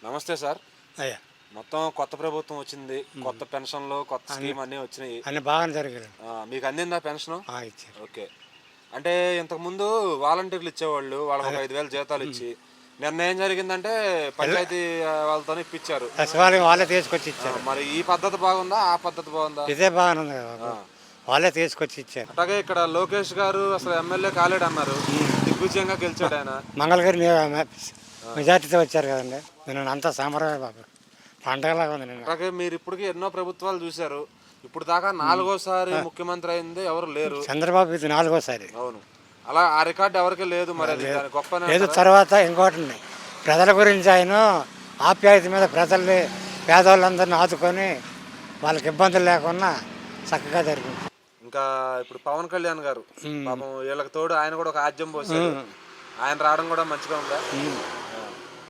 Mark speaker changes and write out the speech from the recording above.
Speaker 1: నమస్తే సార్.
Speaker 2: అయ్యా
Speaker 1: మొత్తం కొత్త ప్రభుత్వం వచ్చింది. కొత్త పెన్షన్లు, కొత్త స్కీమ్ అన్నీ వచ్చినాయి.
Speaker 2: అన్నీ బాగానే జరిగాయి.
Speaker 1: మీకు అందిందా పెన్షన్?
Speaker 2: ఇచ్చారు.
Speaker 1: ఓకే. అంటే ఇంతకుముందు వాలంటీర్లు ఇచ్చేవాళ్ళు, వాళ్ళకి ఒక 5,000 జీతాలు ఇచ్చి, నిన్న ఏం జరిగిందంటే పంచాయతీ వాళ్ళతో ఇప్పించారు.
Speaker 2: సచివాలయం వాళ్ళే తీసుకొచ్చి ఇచ్చారు.
Speaker 1: మరి ఈ పద్ధతి బాగుందా, ఆ పద్ధతి బాగుందా?
Speaker 2: ఇదే బాగానే ఉంది కదా, వాళ్ళే తీసుకొచ్చి ఇచ్చారు.
Speaker 1: అట్లాగే ఇక్కడ లోకేష్ గారు అసలు ఎమ్మెల్యే కాలేడు అన్నారు, దిగ్విజయంగా గెలిచాడు ఆయన.
Speaker 2: మంగళగిరి మెజార్టీతో వచ్చారు కదండి. నేను అంతా సాంప్రదాయ బాబు పండగలాగా ఉంది. నేను
Speaker 1: అట్లాగే మీరు ఇప్పటికీ ఎన్నో ప్రభుత్వాలు చూశారు. ఇప్పుడు దాకా 4వసారి ముఖ్యమంత్రి అయింది ఎవరు లేరు.
Speaker 2: చంద్రబాబు ఇది 4వసారి.
Speaker 1: అవును, అలా ఆ రికార్డు ఎవరికి లేదు. మరి అది గొప్ప
Speaker 2: లేదు. తర్వాత ఇంకోటి ఉంది, ప్రజల గురించి ఆయన ఆప్యాయత మీద ప్రజల్ని, పేదవాళ్ళందరినీ ఆదుకొని వాళ్ళకి ఇబ్బందులు లేకుండా చక్కగా జరిగింది.
Speaker 1: ఇంకా ఇప్పుడు పవన్ కళ్యాణ్ గారు పాపం వీళ్ళకి తోడు ఆయన కూడా ఒక ఆజ్యం పోసాడు. ఆయన రావడం కూడా మంచిగా ఉందా?